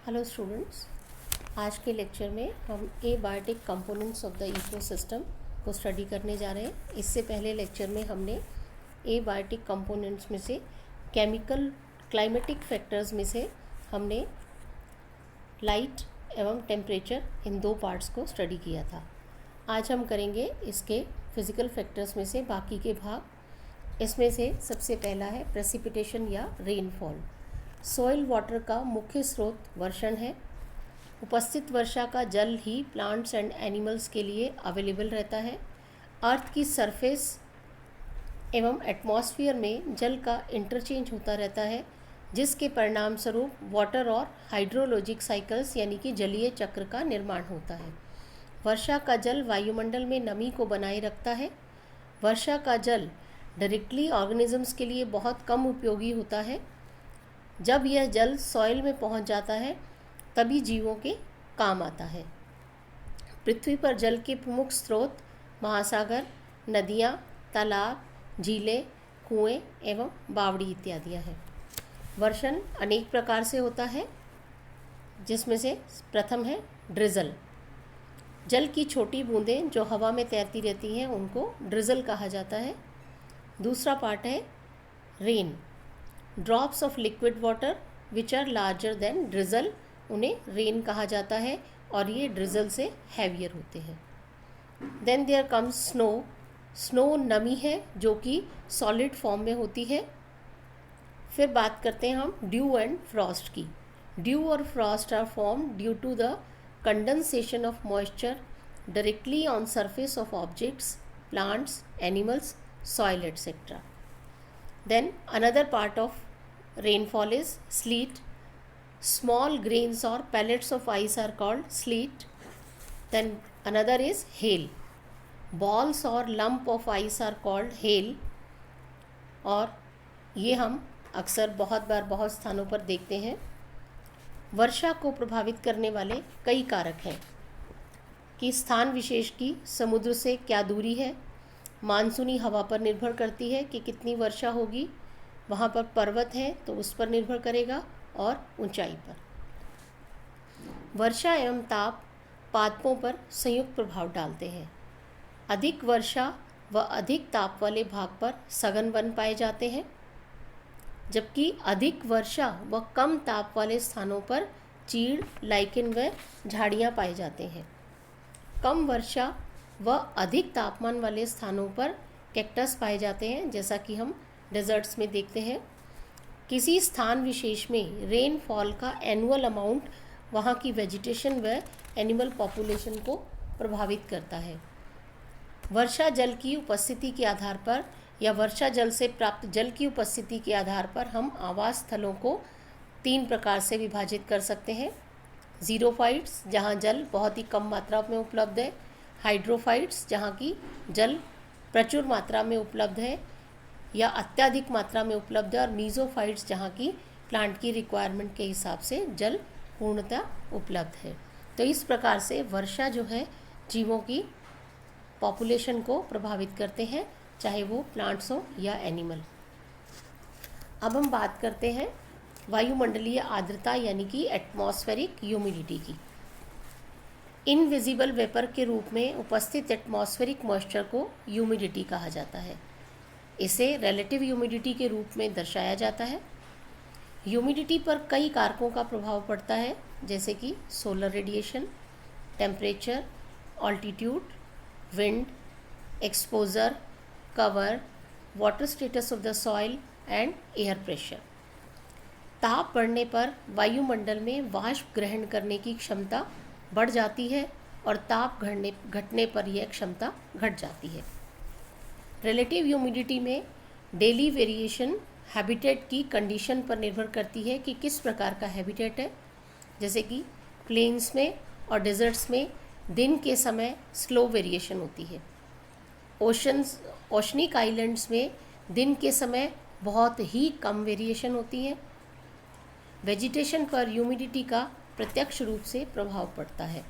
Hello students, आज के lecture में हम abiotic components of the ecosystem को स्टडी करने जा रहे हैं। इससे पहले लेक्चर में हमने एबायोटिक कंपोनेंट्स में से केमिकल क्लाइमेटिक फैक्टर्स में से हमने लाइट एवं टेम्परेचर इन दो पार्ट्स को स्टडी किया था। आज हम करेंगे इसके फिज़िकल फैक्टर्स में से बाकी के भाग। इसमें से सबसे पहला है प्रेसिपिटेशन या रेनफॉल। सॉइल वाटर का मुख्य स्रोत वर्षण है। उपस्थित वर्षा का जल ही प्लांट्स एंड एनिमल्स के लिए अवेलेबल रहता है। अर्थ की सरफेस एवं एटमॉस्फेयर में जल का इंटरचेंज होता रहता है, जिसके परिणाम स्वरूप वाटर और हाइड्रोलॉजिक साइकिल्स यानी कि जलीय चक्र का निर्माण होता है। वर्षा का जल वायुमंडल में नमी को बनाए रखता है। वर्षा का जल डायरेक्टली ऑर्गेनिजम्स के लिए बहुत कम उपयोगी होता है। जब यह जल सॉइल में पहुंच जाता है तभी जीवों के काम आता है। पृथ्वी पर जल के प्रमुख स्रोत महासागर, नदियाँ, तालाब, झीलें, कुएं एवं बावड़ी इत्यादि हैं। वर्षण अनेक प्रकार से होता है, जिसमें से प्रथम है ड्रिजल। जल की छोटी बूंदें जो हवा में तैरती रहती हैं उनको ड्रिजल कहा जाता है। दूसरा पार्ट है rain. Drops of liquid water which are larger than drizzle, उन्हें रेन कहा जाता है और ये ड्रिजल से हैवियर होते हैं। Then there comes snow. Snow नमी है जो कि सॉलिड फॉर्म में होती है। फिर बात करते हैं हम ड्यू एंड फ्रॉस्ट की। ड्यू और frost are form due to the condensation of moisture directly on surface of objects, plants, animals, soil, etc. Then another part of rainfall is sleet. Small grains or pellets of ice are called sleet. Then another is hail. Balls or lump of ice are called hail. और ये हम अक्सर बहुत बार बहुत स्थानों पर देखते हैं। वर्षा को प्रभावित करने वाले कई कारक हैं कि स्थान विशेष की समुद्र से क्या दूरी है, मानसूनी हवा पर निर्भर करती है कि कितनी वर्षा होगी, वहाँ पर पर्वत है तो उस पर निर्भर करेगा, और ऊंचाई पर। वर्षा एवं ताप पादपों पर संयुक्त प्रभाव डालते हैं। अधिक वर्षा व अधिक ताप वाले भाग पर सघन वन पाए जाते हैं, जबकि अधिक वर्षा व कम ताप वाले स्थानों पर चीड़, लाइकेन व झाड़ियाँ पाए जाते हैं। कम वर्षा व अधिक तापमान वाले स्थानों पर कैक्टस पाए जाते हैं, जैसा कि हम डेजर्ट्स में देखते हैं। किसी स्थान विशेष में रेनफॉल का एनुअल अमाउंट वहाँ की वेजिटेशन व एनिमल पॉपुलेशन को प्रभावित करता है। वर्षा जल की उपस्थिति के आधार पर या वर्षा जल से प्राप्त जल की उपस्थिति के आधार पर हम आवास स्थलों को 3 प्रकार से विभाजित कर सकते हैं। ज़ीरोफाइट्स, जहाँ जल बहुत ही कम मात्रा में उपलब्ध है। हाइड्रोफाइट्स, जहाँ की जल प्रचुर मात्रा में उपलब्ध है या अत्यधिक मात्रा में उपलब्ध है। और मीज़ोफाइट्स, जहाँ की प्लांट की रिक्वायरमेंट के हिसाब से जल पूर्णतः उपलब्ध है। तो इस प्रकार से वर्षा जो है जीवों की पॉपुलेशन को प्रभावित करते हैं, चाहे वो प्लांट्स हो या एनिमल। अब हम बात करते हैं वायुमंडलीय आर्द्रता यानी कि एटमॉस्फेरिक ह्यूमिडिटी की। इनविजिबल वेपर के रूप में उपस्थित एटमॉस्फेरिक मॉइस्चर को ह्यूमिडिटी कहा जाता है। इसे रिलेटिव ह्यूमिडिटी के रूप में दर्शाया जाता है। ह्यूमिडिटी पर कई कारकों का प्रभाव पड़ता है, जैसे कि solar radiation, temperature, altitude, wind, exposure, cover, water status of the soil and air pressure. ताप बढ़ने पर वायुमंडल में वाष्प ग्रहण करने की क्षमता बढ़ जाती है और ताप घटने पर यह क्षमता घट जाती है। रिलेटिव ह्यूमिडिटी में डेली वेरिएशन हैबिटेट की कंडीशन पर निर्भर करती है कि किस प्रकार का हैबिटेट है। जैसे कि प्लेन्स में और डेजर्ट्स में दिन के समय स्लो वेरिएशन होती है। ओशनिक आइलैंड्स में दिन के समय बहुत ही कम वेरिएशन होती है। वेजिटेशन पर ह्यूमिडिटी का प्रत्यक्ष रूप से प्रभाव पड़ता है।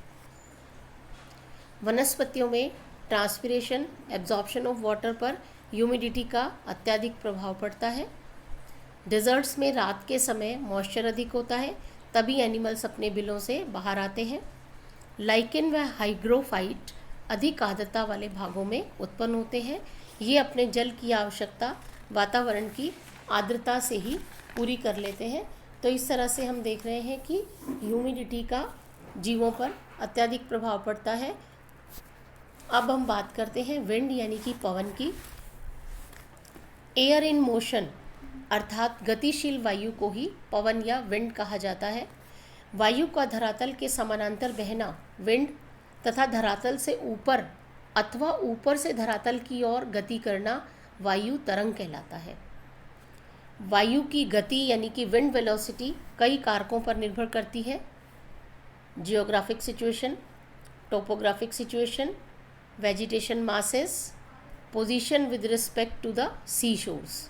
वनस्पतियों में ट्रांसपिरेशन, एब्जॉर्प्शन ऑफ वाटर पर ह्यूमिडिटी का अत्यधिक प्रभाव पड़ता है। डेजर्ट्स में रात के समय मॉइस्चर अधिक होता है, तभी एनिमल्स अपने बिलों से बाहर आते हैं। लाइकेन व हाइग्रोफाइट अधिक आर्द्रता वाले भागों में उत्पन्न होते हैं। ये अपने जल की आवश्यकता वातावरण की आर्द्रता से ही पूरी कर लेते हैं। तो इस तरह से हम देख रहे हैं कि ह्यूमिडिटी का जीवों पर अत्यधिक प्रभाव पड़ता है। अब हम बात करते हैं विंड यानी कि पवन की। एयर इन मोशन अर्थात गतिशील वायु को ही पवन या विंड कहा जाता है। वायु का धरातल के समानांतर बहना विंड तथा धरातल से ऊपर अथवा ऊपर से धरातल की ओर गति करना वायु तरंग कहलाता है। वायु की गति यानी कि विंड वेलोसिटी कई कारकों पर निर्भर करती है। Geographic situation, topographic situation, vegetation masses, position with respect to the sea shores.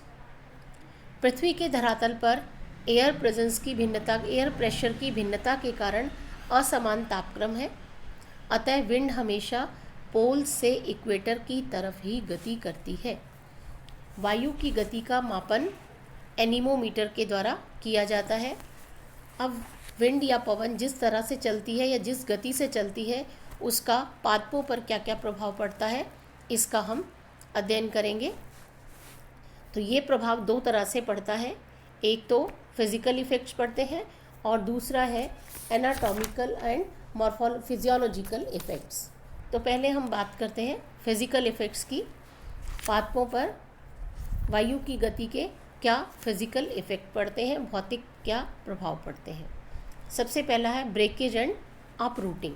पृथ्वी के धरातल पर एयर प्रेशर की भिन्नता के कारण असमान तापक्रम है। अतः विंड हमेशा पोल से इक्वेटर की तरफ ही गति करती है। वायु की गति का मापन एनीमोमीटर के द्वारा किया जाता है। अब विंड या पवन जिस तरह से चलती है या जिस गति से चलती है उसका पादपों पर क्या क्या प्रभाव पड़ता है, इसका हम अध्ययन करेंगे। तो ये प्रभाव दो तरह से पड़ता है। एक तो फिजिकल इफ़ेक्ट्स पड़ते हैं और दूसरा है एनाटॉमिकल एंड फिजियोलॉजिकल इफ़ेक्ट्स। तो पहले हम बात करते हैं फिजिकल इफ़ेक्ट्स की। पादपों पर वायु की गति के क्या फिजिकल इफ़ेक्ट पड़ते हैं, भौतिक क्या प्रभाव पड़ते हैं। सबसे पहला है ब्रेकेज एंड अपरूटिंग।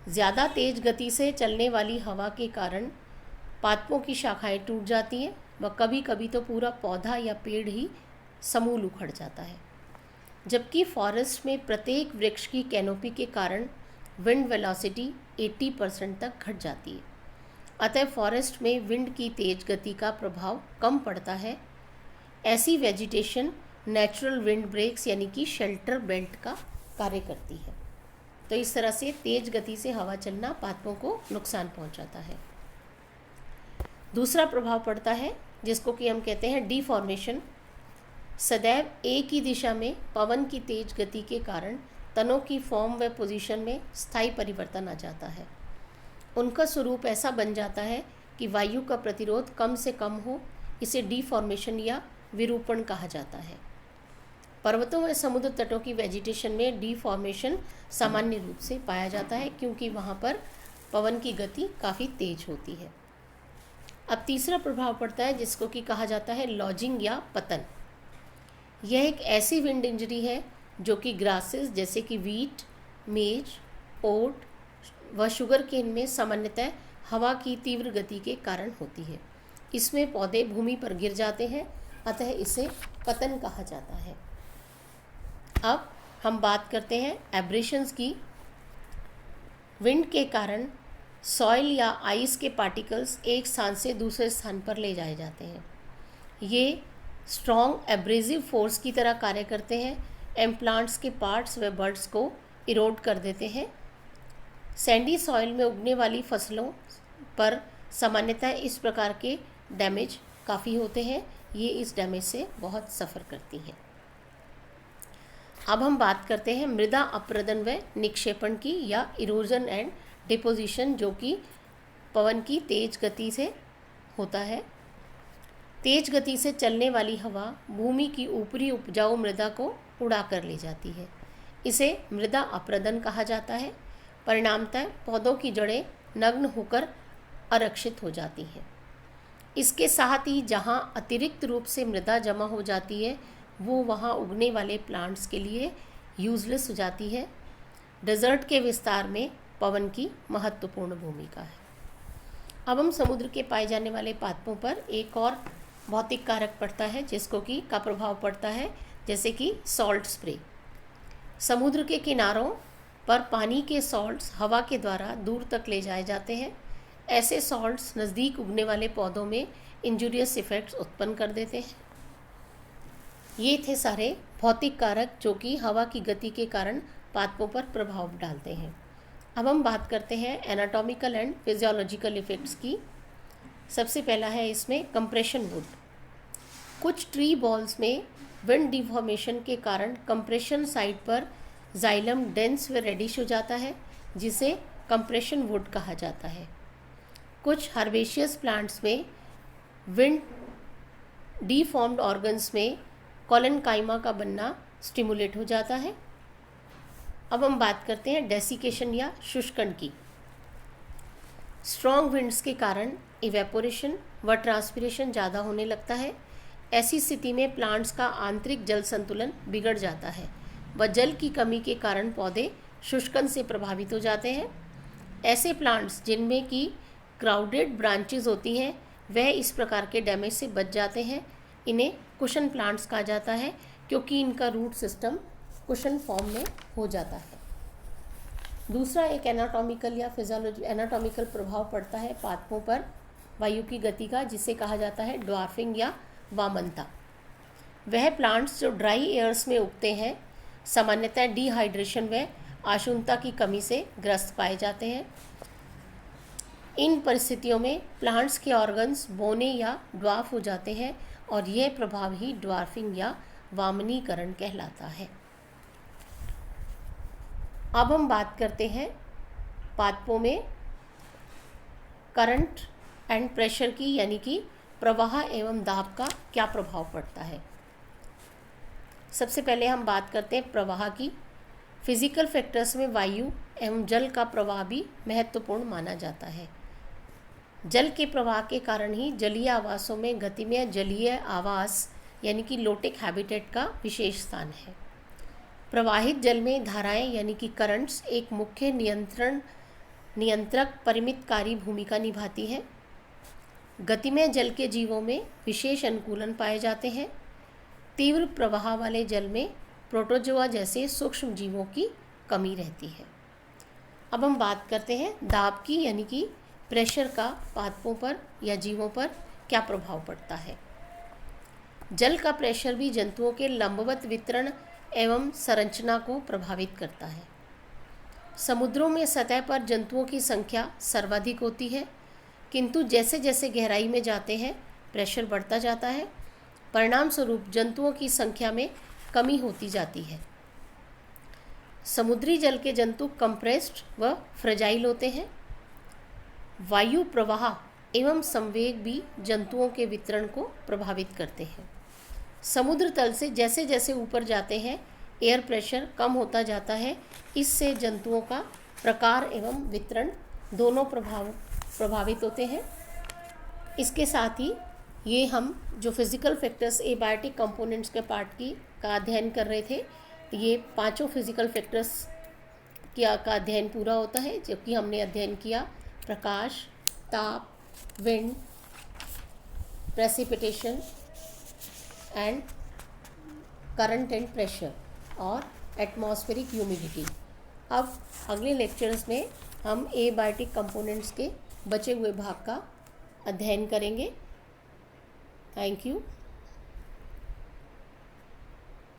ज़्यादा तेज़ गति से चलने वाली हवा के कारण पादपों की शाखाएं टूट जाती हैं व कभी कभी तो पूरा पौधा या पेड़ ही समूल उखड़ जाता है। जबकि फॉरेस्ट में प्रत्येक वृक्ष की कैनोपी के कारण विंड वेलोसिटी 80% तक घट जाती है। अतः फॉरेस्ट में विंड की तेज गति का प्रभाव कम पड़ता है। ऐसी वेजिटेशन नेचुरल विंड ब्रेक्स यानी कि शेल्टर बेल्ट का कार्य करती है। तो इस तरह से तेज गति से हवा चलना पादपों को नुकसान पहुंचाता है। दूसरा प्रभाव पड़ता है जिसको कि हम कहते हैं डिफॉर्मेशन। सदैव एक ही दिशा में पवन की तेज गति के कारण तनों की फॉर्म व पोजीशन में स्थायी परिवर्तन आ जाता है। उनका स्वरूप ऐसा बन जाता है कि वायु का प्रतिरोध कम से कम हो। इसे डिफॉर्मेशन या विरूपण कहा जाता है। पर्वतों व समुद्र तटों की वेजिटेशन में डिफॉर्मेशन सामान्य रूप से पाया जाता है क्योंकि वहाँ पर पवन की गति काफ़ी तेज होती है। अब तीसरा प्रभाव पड़ता है जिसको कि कहा जाता है लॉजिंग या पतन। यह एक ऐसी विंड इंजरी है जो कि ग्रासेस जैसे कि वीट, मेज, ओट व शुगर केन में सामान्यतः हवा की तीव्र गति के कारण होती है। इसमें पौधे भूमि पर गिर जाते हैं, अतः इसे पतन कहा जाता है। अब हम बात करते हैं एब्रेशंस की। विंड के कारण सॉइल या आइस के पार्टिकल्स एक स्थान से दूसरे स्थान पर ले जाए जाते हैं। ये स्ट्रॉन्ग एब्रेसिव फोर्स की तरह कार्य करते हैं एंड प्लांट्स के पार्ट्स व बर्ड्स को इरोड कर देते हैं। सैंडी सॉइल में उगने वाली फसलों पर सामान्यतः इस प्रकार के डैमेज काफ़ी होते हैं। ये इस डैमेज से बहुत सफ़र करती हैं। अब हम बात करते हैं मृदा अपरदन व निक्षेपण की या इरोजन एंड डिपोजिशन, जो कि पवन की तेज गति से होता है। तेज गति से चलने वाली हवा भूमि की ऊपरी उपजाऊ मृदा को उड़ा कर ले जाती है। इसे मृदा अपरदन कहा जाता है। परिणामतः पौधों की जड़ें नग्न होकर आरक्षित हो जाती हैं। इसके साथ ही जहाँ अतिरिक्त रूप से मृदा जमा हो जाती है वो वहाँ उगने वाले प्लांट्स के लिए यूजलेस हो जाती है। डेजर्ट के विस्तार में पवन की महत्वपूर्ण भूमिका है। अब हम समुद्र के पाए जाने वाले पादपों पर एक और भौतिक कारक पड़ता है जिसको कि का प्रभाव पड़ता है, जैसे कि सॉल्ट स्प्रे। समुद्र के किनारों पर पानी के सॉल्ट्स हवा के द्वारा दूर तक ले जाए जाते हैं। ऐसे सॉल्ट्स नज़दीक उगने वाले पौधों में इंजूरियस इफ़ेक्ट्स उत्पन्न कर देते हैं। ये थे सारे भौतिक कारक जो कि हवा की गति के कारण पादपों पर प्रभाव डालते हैं। अब हम बात करते हैं एनाटॉमिकल एंड फिजियोलॉजिकल इफ़ेक्ट्स की। सबसे पहला है इसमें कंप्रेशन वुड। कुछ ट्री बॉल्स में विंड डिफॉर्मेशन के कारण कंप्रेशन साइड पर जाइलम डेंस व रेडिश हो जाता है, जिसे कंप्रेशन वुड कहा जाता है। कुछ हर्बेशियस प्लांट्स में विंड डीफॉर्म्ड ऑर्गन्स में कॉलेनकाइमा का बनना स्टिमुलेट हो जाता है। अब हम बात करते हैं डेसिकेशन या शुष्कण की। स्ट्रॉन्ग विंड्स के कारण इवेपोरेशन व ट्रांसपिरेशन ज़्यादा होने लगता है। ऐसी स्थिति में प्लांट्स का आंतरिक जल संतुलन बिगड़ जाता है व जल की कमी के कारण पौधे शुष्कण से प्रभावित हो जाते हैं। ऐसे प्लांट्स जिनमें की क्राउडेड ब्रांचेस होती हैं वह इस प्रकार के डैमेज से बच जाते हैं। इन्हें कुशन प्लांट्स कहा जाता है क्योंकि इनका रूट सिस्टम कुशन फॉर्म में हो जाता है। दूसरा एक एनाटॉमिकल या फिजियोलॉजी एनाटॉमिकल प्रभाव पड़ता है पादपों पर वायु की गति का, जिसे कहा जाता है ड्वार्फिंग या वामनता। वह प्लांट्स जो ड्राई एयर्स में उगते हैं सामान्यतः डिहाइड्रेशन व आशुनता की कमी से ग्रस्त पाए जाते हैं। इन परिस्थितियों में प्लांट्स के ऑर्गन्स बौने या ड्वार्फ हो जाते हैं और यह प्रभाव ही ड्वार्फिंग या वामनीकरण कहलाता है। अब हम बात करते हैं पादपों में करंट एंड प्रेशर की, यानी कि प्रवाह एवं दाब का क्या प्रभाव पड़ता है। सबसे पहले हम बात करते हैं प्रवाह की। फिजिकल फैक्टर्स में वायु एवं जल का प्रवाह भी महत्वपूर्ण माना जाता है। जल के प्रवाह के कारण ही जलीय आवासों में गतिमय जलीय आवास यानी कि लोटिक हैबिटेट का विशेष स्थान है। प्रवाहित जल में धाराएं यानी कि करंट्स एक मुख्य नियंत्रक परिमितकारी भूमिका निभाती हैं। गतिमय जल के जीवों में विशेष अनुकूलन पाए जाते हैं। तीव्र प्रवाह वाले जल में प्रोटोजोआ जैसे सूक्ष्म जीवों की कमी रहती है। अब हम बात करते हैं दाब की, यानी कि प्रेशर का पादपों पर या जीवों पर क्या प्रभाव पड़ता है। जल का प्रेशर भी जंतुओं के लंबवत वितरण एवं संरचना को प्रभावित करता है। समुद्रों में सतह पर जंतुओं की संख्या सर्वाधिक होती है, किंतु जैसे जैसे गहराई में जाते हैं प्रेशर बढ़ता जाता है। परिणाम स्वरूप जंतुओं की संख्या में कमी होती जाती है। समुद्री जल के जंतु कंप्रेस्ड व फ्रेजाइल होते हैं। वायु प्रवाह एवं संवेग भी जंतुओं के वितरण को प्रभावित करते हैं। समुद्र तल से जैसे जैसे ऊपर जाते हैं एयर प्रेशर कम होता जाता है। इससे जंतुओं का प्रकार एवं वितरण दोनों प्रभावित होते हैं। इसके साथ ही ये हम जो फिज़िकल फैक्टर्स एबायोटिक कंपोनेंट्स के पार्ट की का अध्ययन कर रहे थे, ये पांचों फिज़िकल फैक्टर्स का अध्ययन पूरा होता है, जो कि हमने अध्ययन किया प्रकाश, ताप, wind, precipitation and current and pressure और एटमॉस्फेरिक ह्यूमिडिटी। अब अगले लेक्चर्स में हम एबायोटिक कंपोनेंट्स के बचे हुए भाग का अध्ययन करेंगे। Thank you.